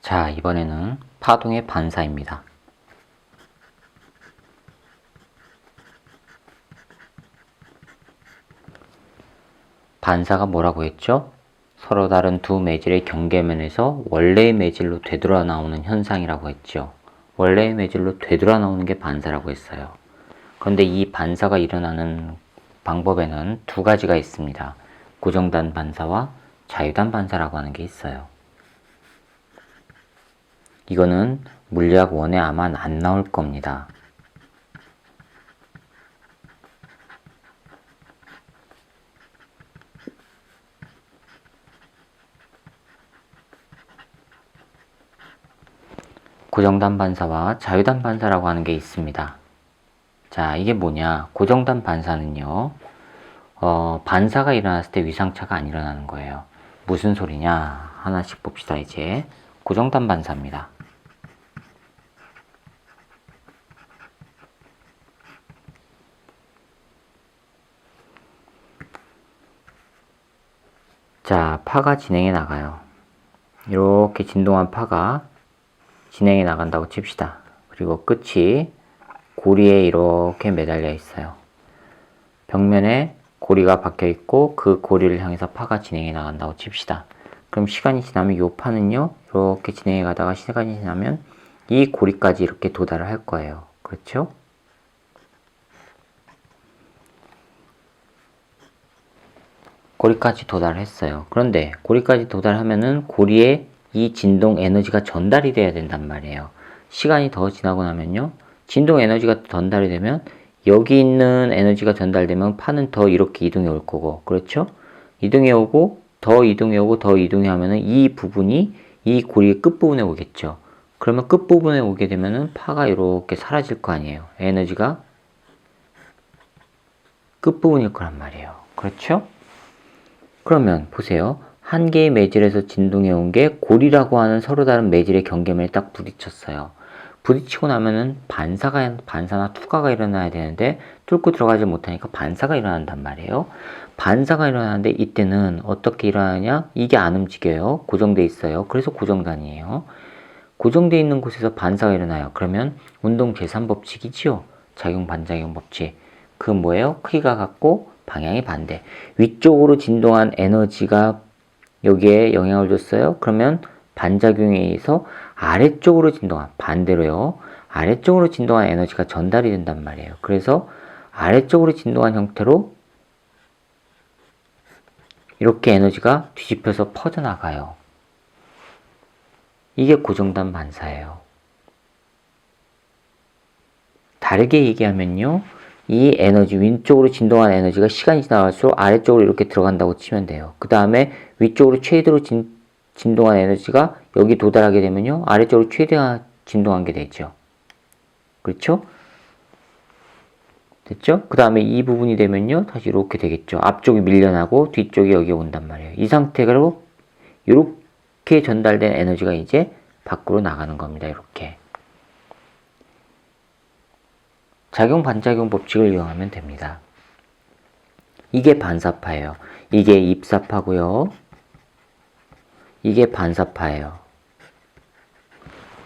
자, 이번에는 파동의 반사입니다. 반사가 뭐라고 했죠? 서로 다른 두 매질의 경계면에서 원래의 매질로 되돌아 나오는 현상이라고 했죠. 원래의 매질로 되돌아 나오는 게 반사라고 했어요. 그런데 이 반사가 일어나는 방법에는 두 가지가 있습니다. 고정단 반사와 자유단 반사라고 하는 게 있어요. 이거는 물리학 원에 아마 안 나올 겁니다. 고정단 반사와 자유단 반사라고 하는 게 있습니다. 자, 이게 뭐냐? 고정단 반사는요, 반사가 일어났을 때 위상차가 안 일어나는 거예요. 무슨 소리냐? 하나씩 봅시다, 이제. 고정단 반사입니다. 자, 파가 진행해 나가요. 이렇게 진동한 파가 진행해 나간다고 칩시다. 그리고 끝이 고리에 이렇게 매달려 있어요. 벽면에 고리가 박혀 있고 그 고리를 향해서 파가 진행해 나간다고 칩시다. 그럼 시간이 지나면 이 파는요, 이렇게 진행해 가다가 시간이 지나면 이 고리까지 이렇게 도달을 할 거예요. 그렇죠? 고리까지 도달했어요. 그런데 고리까지 도달하면은 고리에 이 진동 에너지가 전달이 돼야 된단 말이에요. 시간이 더 지나고 나면요, 진동 에너지가 전달이 되면 여기 있는 에너지가 전달되면 파는 더 이렇게 이동해 올 거고, 그렇죠? 이동해 오고 더 이동해 오고 더 이동해 하면은 이 부분이 이 고리의 끝부분에 오겠죠. 그러면 끝부분에 오게 되면은 파가 이렇게 사라질 거 아니에요. 에너지가 끝부분일 거란 말이에요. 그렇죠? 그러면 보세요. 한 개의 매질에서 진동해 온 게 고리라고 하는 서로 다른 매질의 경계면에 딱 부딪혔어요. 부딪히고 나면은 반사나 투과가 일어나야 되는데 뚫고 들어가지 못하니까 반사가 일어난단 말이에요. 반사가 일어나는데 이때는 어떻게 일어나냐? 이게 안 움직여요. 고정돼 있어요. 그래서 고정단이에요. 고정돼 있는 곳에서 반사가 일어나요. 그러면 운동 제3법칙이지요. 작용 반작용 법칙. 그 뭐예요? 크기가 같고 방향이 반대. 위쪽으로 진동한 에너지가 여기에 영향을 줬어요. 그러면 반작용에 의해서 아래쪽으로 진동한, 반대로요, 아래쪽으로 진동한 에너지가 전달이 된단 말이에요. 그래서 아래쪽으로 진동한 형태로 이렇게 에너지가 뒤집혀서 퍼져나가요. 이게 고정단 반사예요. 다르게 얘기하면요, 이 에너지, 위쪽으로 진동한 에너지가 시간이 지나갈수록 아래쪽으로 이렇게 들어간다고 치면 돼요. 그 다음에 위쪽으로 최대로 진동한 에너지가 여기 도달하게 되면요, 아래쪽으로 최대한 진동한 게 되죠. 그렇죠? 됐죠? 그 다음에 이 부분이 되면요, 다시 이렇게 되겠죠. 앞쪽이 밀려나고 뒤쪽이 여기 온단 말이에요. 이 상태로 이렇게 전달된 에너지가 이제 밖으로 나가는 겁니다. 이렇게. 작용 반작용 법칙을 이용하면 됩니다. 이게 반사파예요. 이게 입사파고요. 이게 반사파예요.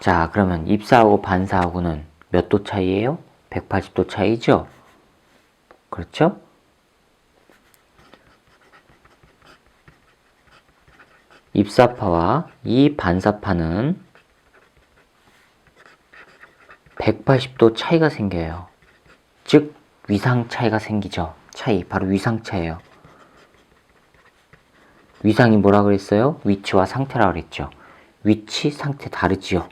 자, 그러면 입사하고 반사하고는 몇 도 차이예요? 180도 차이죠? 그렇죠? 입사파와 이 반사파는 180도 차이가 생겨요. 즉 위상 차이가 생기죠. 차이, 바로 위상 차예요. 위상이 뭐라 그랬어요? 위치와 상태라 그랬죠. 위치, 상태 다르지요.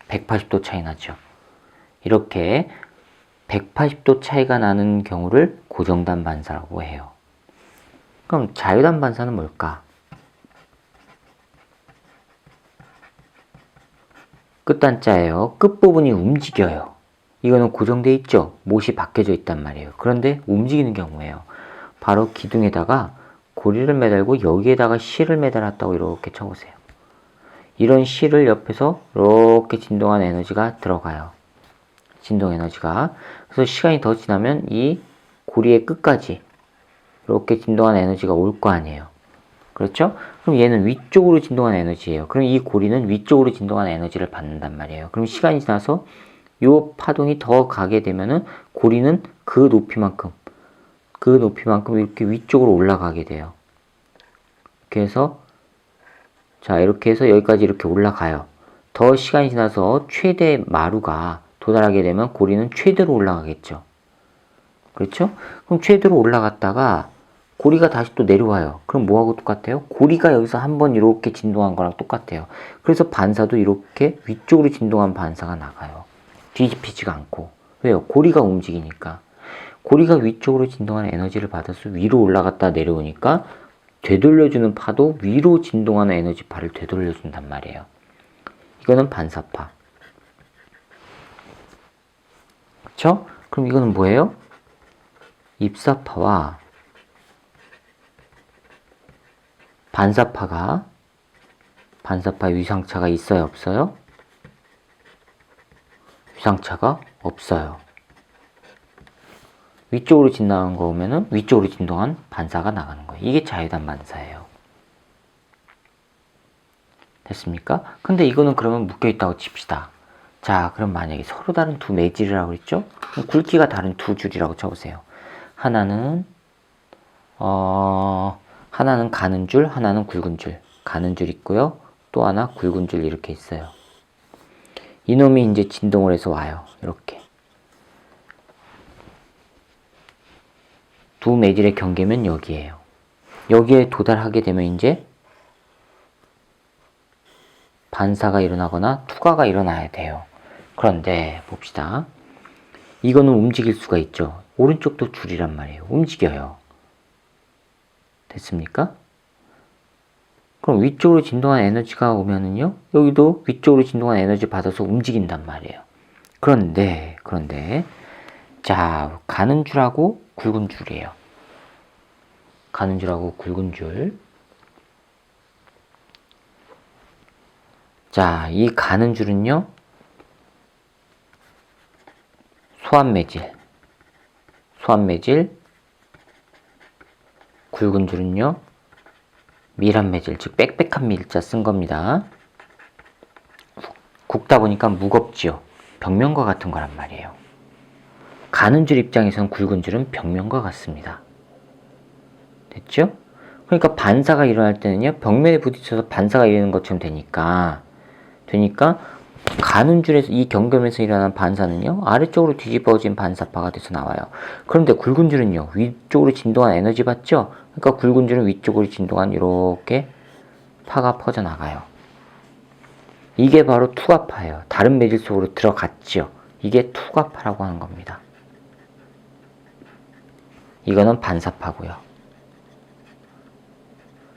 180도 차이 나죠. 이렇게 180도 차이가 나는 경우를 고정단 반사라고 해요. 그럼 자유단 반사는 뭘까? 끝단자예요. 끝부분이 움직여요. 이거는 고정되어 있죠. 못이 박혀져 있단 말이에요. 그런데 움직이는 경우예요. 바로 기둥에다가 고리를 매달고 여기에다가 실을 매달았다고 이렇게 쳐보세요. 이런 실을 옆에서 이렇게 진동한 에너지가 들어가요. 진동 에너지가. 그래서 시간이 더 지나면 이 고리의 끝까지 이렇게 진동한 에너지가 올 거 아니에요. 그렇죠? 그럼 얘는 위쪽으로 진동하는 에너지예요. 그럼 이 고리는 위쪽으로 진동하는 에너지를 받는단 말이에요. 그럼 시간이 지나서 요 파동이 더 가게 되면은 고리는 그 높이만큼 이렇게 위쪽으로 올라가게 돼요. 그래서 자, 이렇게 해서 여기까지 이렇게 올라가요. 더 시간이 지나서 최대 마루가 도달하게 되면 고리는 최대로 올라가겠죠. 그렇죠? 그럼 최대로 올라갔다가 고리가 다시 또 내려와요. 그럼 뭐하고 똑같아요? 고리가 여기서 한번 이렇게 진동한 거랑 똑같아요. 그래서 반사도 이렇게 위쪽으로 진동한 반사가 나가요. 뒤집히지가 않고. 왜요? 고리가 움직이니까. 고리가 위쪽으로 진동하는 에너지를 받아서 위로 올라갔다 내려오니까 되돌려주는 파도 위로 진동하는 에너지파를 되돌려준단 말이에요. 이거는 반사파. 그쵸? 그럼 이거는 뭐예요? 입사파와 반사파 위상차가 있어요? 없어요? 위상차가 없어요. 위쪽으로 진동한 거 오면은 위쪽으로 진동한 반사가 나가는 거예요. 이게 자유단 반사예요. 됐습니까? 근데 이거는 그러면 묶여있다고 칩시다. 자, 그럼 만약에 서로 다른 두 매질이라고 그랬죠? 굵기가 다른 두 줄이라고 쳐보세요. 하나는 가는 줄, 하나는 굵은 줄. 가는 줄 있고요. 또 하나 굵은 줄 이렇게 있어요. 이놈이 이제 진동을 해서 와요. 이렇게. 두 매질의 경계면 여기에요. 여기에 도달하게 되면 이제 반사가 일어나거나 투과가 일어나야 돼요. 그런데 봅시다. 이거는 움직일 수가 있죠. 오른쪽도 줄이란 말이에요. 움직여요. 됐습니까? 그럼 위쪽으로 진동한 에너지가 오면은요, 여기도 위쪽으로 진동한 에너지 받아서 움직인단 말이에요. 그런데, 자, 가는 줄하고 굵은 줄이에요. 가는 줄하고 굵은 줄. 자, 이 가는 줄은요, 소환매질. 굵은 줄은요, 밀환매질, 즉 빽빽한 밀자 쓴 겁니다. 굵다 보니까 무겁지요. 벽면과 같은 거란 말이에요. 가는 줄 입장에서는 굵은 줄은 벽면과 같습니다. 됐죠? 그러니까 반사가 일어날 때는요, 벽면에 부딪혀서 반사가 일어나는 것처럼 되니까 가는 줄에서 이 경계면에서 일어나는 반사는요, 아래쪽으로 뒤집어진 반사파가 돼서 나와요. 그런데 굵은 줄은요, 위쪽으로 진동한 에너지 받죠? 그러니까 굵은 줄은 위쪽으로 진동한 이렇게 파가 퍼져나가요. 이게 바로 투과파예요. 다른 매질 속으로 들어갔죠. 이게 투과파라고 하는 겁니다. 이거는 반사파고요.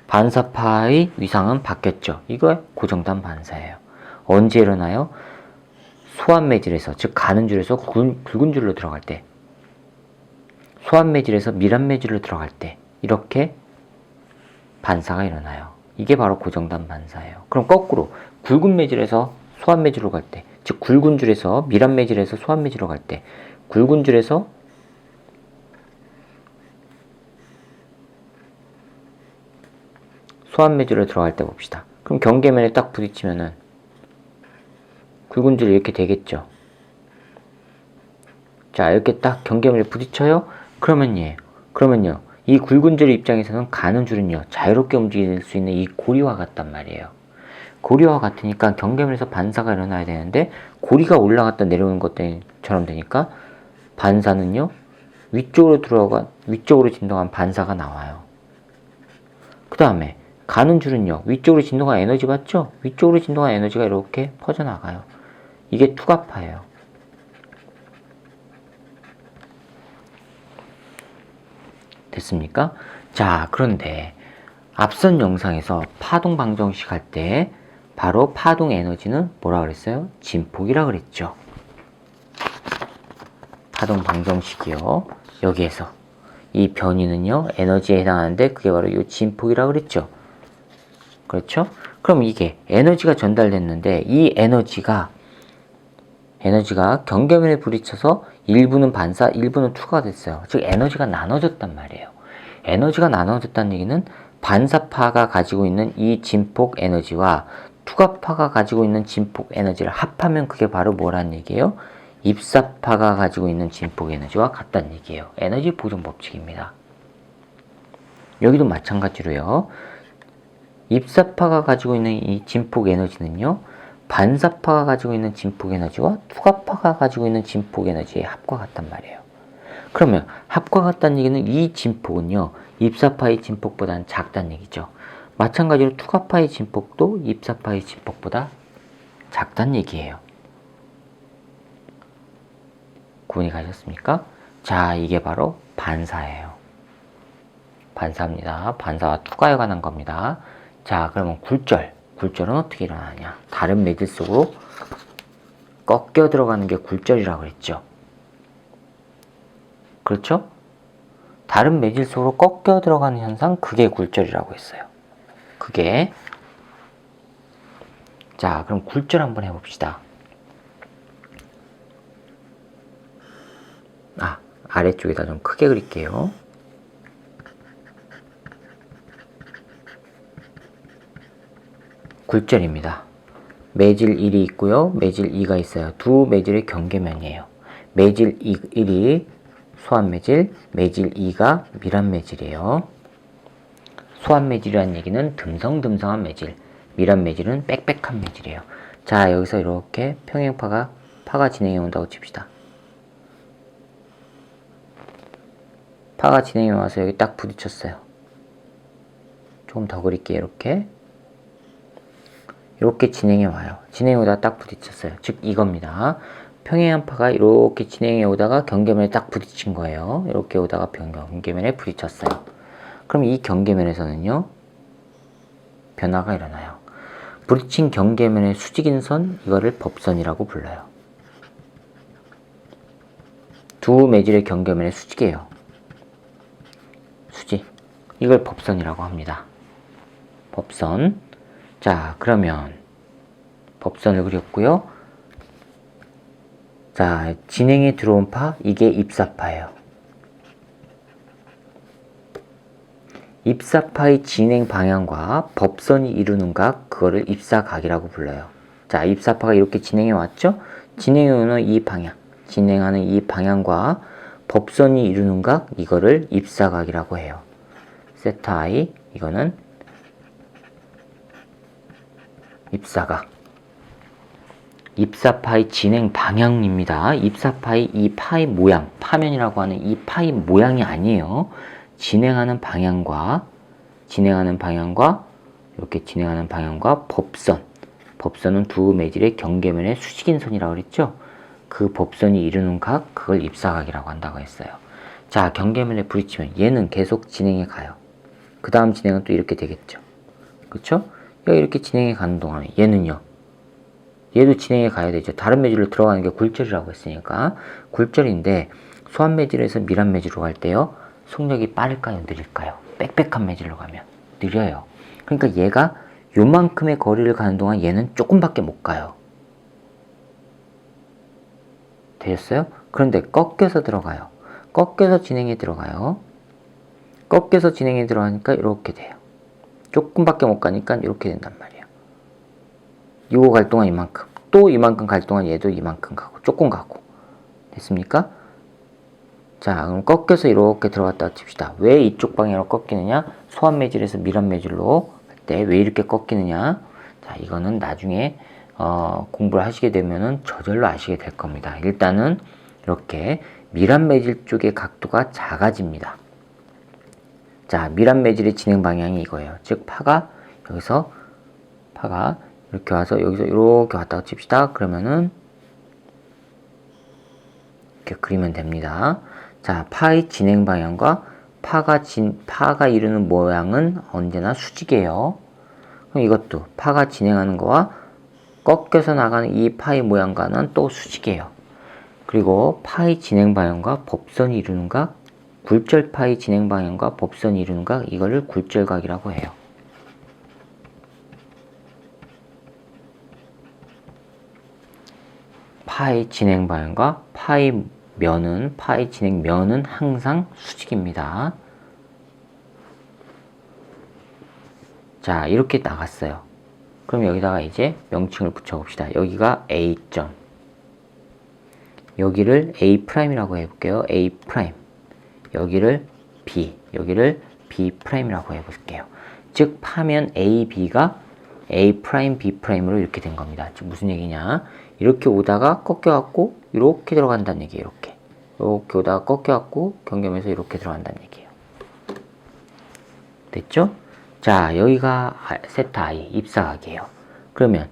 반사파의 위상은 바뀌었죠. 이거 고정단 반사예요. 언제 일어나요? 소환매질에서, 즉 가는 줄에서 굵은 줄로 들어갈 때, 소환매질에서 밀환매질로 들어갈 때 이렇게 반사가 일어나요. 이게 바로 고정단 반사예요. 그럼 거꾸로 굵은 매질에서 소환매질로 갈 때, 즉 굵은 줄에서 밀환매질에서 소환매질로 갈 때, 굵은 줄에서 소환매질로 들어갈 때 봅시다. 그럼 경계면에 딱 부딪히면은 굵은 줄 이렇게 되겠죠. 자, 이렇게 딱 경계면에 부딪혀요. 그러면요. 이 굵은 줄 입장에서는 가는 줄은요, 자유롭게 움직일 수 있는 이 고리와 같단 말이에요. 고리와 같으니까 경계면에서 반사가 일어나야 되는데 고리가 올라갔다 내려오는 것처럼 되니까 반사는요, 위쪽으로 진동한 반사가 나와요. 그 다음에 가는 줄은요, 위쪽으로 진동한 에너지 받죠? 위쪽으로 진동한 에너지가 이렇게 퍼져나가요. 이게 투과파예요. 됐습니까? 자, 그런데 앞선 영상에서 파동 방정식 할 때 바로 파동 에너지는 뭐라 그랬어요? 진폭이라 그랬죠. 파동 방정식이요. 여기에서 이 변이는요, 에너지에 해당하는데 그게 바로 이 진폭이라 그랬죠. 그렇죠? 그럼 이게 에너지가 전달됐는데 이 에너지가 경계면에 부딪혀서 일부는 반사, 일부는 투과가 됐어요. 즉 에너지가 나눠졌단 말이에요. 에너지가 나눠졌다는 얘기는 반사파가 가지고 있는 이 진폭 에너지와 투과파가 가지고 있는 진폭 에너지를 합하면 그게 바로 뭐란 얘기예요? 입사파가 가지고 있는 진폭 에너지와 같다는 얘기예요. 에너지 보존 법칙입니다. 여기도 마찬가지로요. 입사파가 가지고 있는 이 진폭 에너지는요, 반사파가 가지고 있는 진폭 에너지와 투과파가 가지고 있는 진폭 에너지의 합과 같단 말이에요. 그러면 합과 같다는 얘기는 이 진폭은요, 입사파의 진폭보다는 작다는 얘기죠. 마찬가지로 투과파의 진폭도 입사파의 진폭보다 작다는 얘기예요. 구분이 가셨습니까? 자, 이게 바로 반사예요. 반사입니다. 반사와 투과에 관한 겁니다. 자, 그러면 굴절은 어떻게 일어나냐? 다른 매질 속으로 꺾여 들어가는 게 굴절이라고 그랬죠. 그렇죠? 다른 매질 속으로 꺾여 들어가는 현상, 그게 굴절이라고 했어요. 그게. 자, 그럼 굴절 한번 해봅시다. 아래쪽에다 좀 크게 그릴게요. 굴절입니다. 매질 1이 있고요. 매질 2가 있어요. 두 매질의 경계면이에요. 매질 1이 소환매질, 매질 2가 밀환매질이에요. 소환매질이라는 얘기는 듬성듬성한 매질, 밀환매질은 빽빽한 매질이에요. 자, 여기서 이렇게 평행파가 진행해 온다고 칩시다. 파가 진행해 와서 여기 딱 부딪혔어요. 조금 더 그릴게요. 이렇게 진행해 와요. 진행해 오다가 딱 부딪혔어요. 즉 이겁니다. 평행한 파가 이렇게 진행해 오다가 경계면에 딱 부딪힌 거예요. 이렇게 오다가 경계면에 부딪혔어요. 그럼 이 경계면에서는요, 변화가 일어나요. 부딪힌 경계면의 수직인 선, 이거를 법선이라고 불러요. 두 매질의 경계면의 수직이에요. 수직. 이걸 법선이라고 합니다. 법선. 자, 그러면 법선을 그렸고요. 자, 진행에 들어온 파, 이게 입사파예요. 입사파의 진행 방향과 법선이 이루는 각, 그거를 입사각이라고 불러요. 자, 입사파가 이렇게 진행해 왔죠? 진행해 오는 이 방향, 진행하는 이 방향과 법선이 이루는 각, 이거를 입사각이라고 해요. 세타 I, 이거는 입사각. 입사파의 진행 방향입니다. 입사파의 이 파의 모양, 파면이라고 하는 이 파의 모양이 아니에요. 진행하는 방향과 이렇게 진행하는 방향과 법선은 두 매질의 경계면의 수직인 선이라고 그랬죠. 그 법선이 이루는 각, 그걸 입사각이라고 한다고 했어요. 자, 경계면에 부딪히면 얘는 계속 진행해 가요. 그 다음 진행은 또 이렇게 되겠죠. 그렇죠? 이렇게 진행해 가는 동안에 얘는요, 얘도 진행해 가야 되죠. 다른 매질로 들어가는 게 굴절이라고 했으니까. 굴절인데 소환 매질에서 밀환 매질로 갈 때요, 속력이 빠를까요, 느릴까요? 빽빽한 매질로 가면 느려요. 그러니까 얘가 요만큼의 거리를 가는 동안 얘는 조금밖에 못 가요. 되셨어요? 그런데 꺾여서 들어가요. 꺾여서 진행에 들어가요. 꺾여서 진행에 들어가니까 이렇게 돼요. 조금밖에 못 가니까 이렇게 된단 말이에요. 이거 갈 동안 이만큼, 또 이만큼 갈 동안 얘도 이만큼 가고, 조금 가고. 됐습니까? 자, 그럼 꺾여서 이렇게 들어갔다 칩시다. 왜 이쪽 방향으로 꺾이느냐? 소환 매질에서 밀환 매질로 할 때 왜 이렇게 꺾이느냐? 자, 이거는 나중에 공부를 하시게 되면은 저절로 아시게 될 겁니다. 일단은 이렇게 밀환 매질 쪽의 각도가 작아집니다. 자, 밀환 매질의 진행 방향이 이거예요. 즉 여기서 파가 이렇게 와서 여기서 이렇게 왔다고 칩시다. 그러면은 이렇게 그리면 됩니다. 자, 파의 진행 방향과 파가 이루는 모양은 언제나 수직이에요. 그럼 이것도 파가 진행하는 거와 꺾여서 나가는 이 파의 모양과는 또 수직이에요. 그리고 파의 진행 방향과 법선이 이루는 각, 굴절파의 진행 방향과 법선이 이루는 각, 이거를 굴절각이라고 해요. 파의 진행 방향과 파의 진행 면은 항상 수직입니다. 자, 이렇게 나갔어요. 그럼 여기다가 이제 명칭을 붙여봅시다. 여기가 A점. 여기를 A'이라고 해볼게요. A'. 여기를 B. 여기를 B'이라고 해볼게요. 즉, 파면 A, B가 A', B'으로 이렇게 된 겁니다. 즉, 무슨 얘기냐. 이렇게 오다가 꺾여갖고, 이렇게 들어간다는 얘기예요. 이렇게. 이렇게 오다가 꺾여갖고, 경계면서 이렇게 들어간다는 얘기예요. 됐죠? 자, 여기가 세타 I, 입사각이에요. 그러면,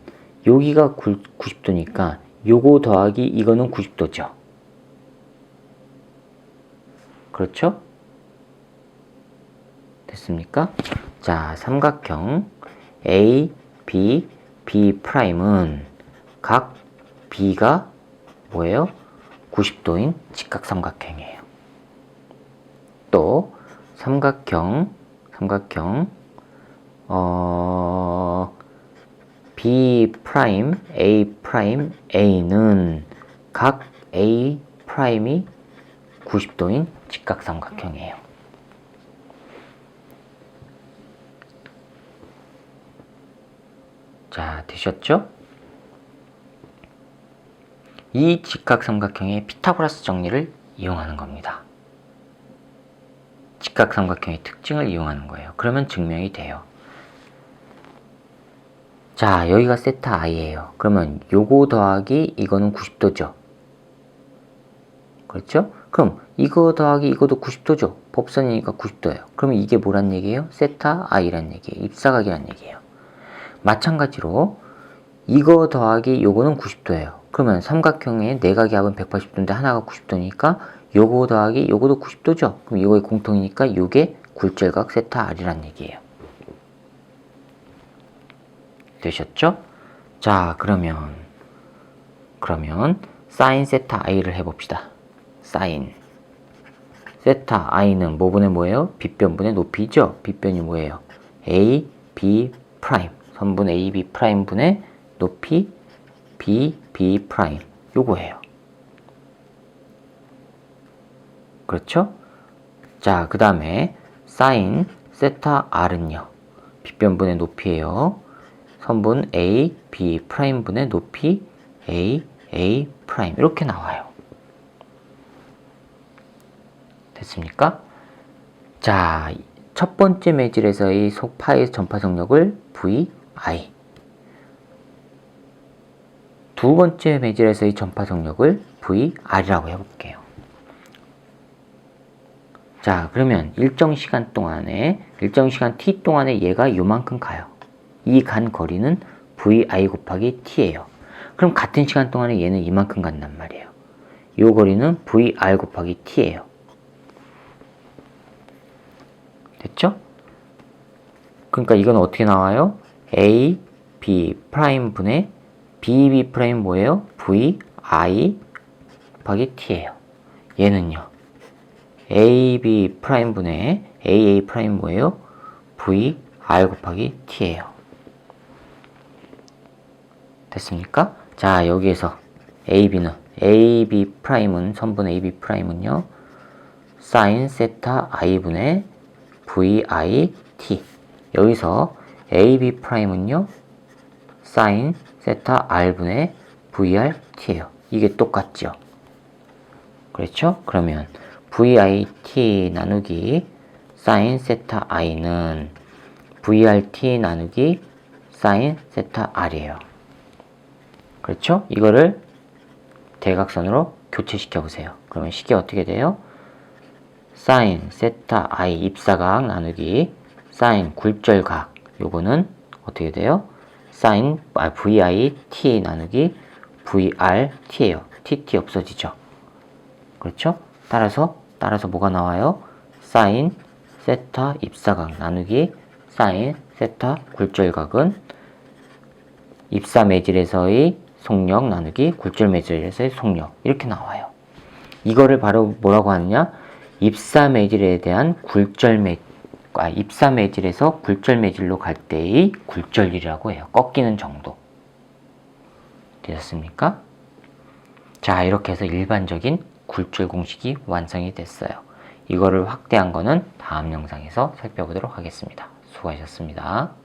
여기가 90도니까, 요거 더하기 이거는 90도죠. 그렇죠? 됐습니까? 자, 삼각형 A, B, B'은 각 B가 뭐예요? 90도인 직각삼각형이에요. 또 삼각형 B', A', A는 각 A'이 90도인 직각삼각형이에요. 자, 되셨죠? 이 직각삼각형의 피타고라스 정리를 이용하는 겁니다. 직각삼각형의 특징을 이용하는 거예요. 그러면 증명이 돼요. 자, 여기가 세타 I예요. 그러면 요거 더하기 이거는 90도죠. 그렇죠? 그럼 이거 더하기 이것도 90도죠. 법선이니까 90도예요. 그러면 이게 뭐란 얘기예요? 세타 I란 얘기예요. 입사각이란 얘기예요. 마찬가지로 이거 더하기 요거는 90도예요. 그러면 삼각형의 내각의 합은 180도인데 하나가 90도니까 요거 더하기 요거도 90도죠. 그럼 이거의 공통이니까 요게 굴절각 세타 R이란 얘기예요. 되셨죠? 자, 그러면 사인 세타 I를 해봅시다. 사인 세타 I는 뭐분의 뭐예요? 빗변분의 높이죠? 빗변이 뭐예요? A, B'. 선분 A, B' 분의 높이 B, B'. 요거예요. 그렇죠? 자, 그 다음에 사인 세타 R은요. 빗변분의 높이에요. 선분 A, B' 분의 높이 A, A'. 이렇게 나와요. 됐습니까? 자, 첫 번째 매질에서의 파의 전파 속력을 VI. 두 번째 매질에서의 전파 속력을 VR이라고 해볼게요. 자, 그러면 일정 시간 T 동안에 얘가 요만큼 가요. 이 간 거리는 VI 곱하기 T예요. 그럼 같은 시간 동안에 얘는 이만큼 간단 말이에요. 요 거리는 VR 곱하기 T예요. 됐죠? 그러니까 이건 어떻게 나와요? A, B' 분의 B, B' 뭐예요? VI 곱하기 T예요. 얘는요. A, B' 분의 A, A' 뭐예요? VR 곱하기 T예요. 됐습니까? 자, 여기에서 AB는 선분 AB'은요. 사인 세타 I분의 VI T. 여기서 AB'은요. 사인 세타 R분의 VR T예요. 이게 똑같죠? 그렇죠? 그러면 VI T 나누기 사인 세타 I는 VRT 나누기 사인 세타 R이에요. 그렇죠? 이거를 대각선으로 교체시켜 보세요. 그러면 식이 어떻게 돼요? 사인 세타 I 입사각 나누기 사인 굴절각. 요거는 어떻게 돼요? 사인 VI T 나누기 VR T예요. TT 없어지죠. 그렇죠? 따라서 뭐가 나와요? 사인 세타 입사각 나누기 사인 세타 굴절각은 입사 매질에서의 속력 나누기 굴절 매질에서의 속력. 이렇게 나와요. 이거를 바로 뭐라고 하느냐? 입사 매질에 대한 입사 매질에서 굴절 매질로 갈 때의 굴절이라고 해요. 꺾이는 정도. 되셨습니까? 자, 이렇게 해서 일반적인 굴절 공식이 완성이 됐어요. 이거를 확대한 거는 다음 영상에서 살펴보도록 하겠습니다. 수고하셨습니다.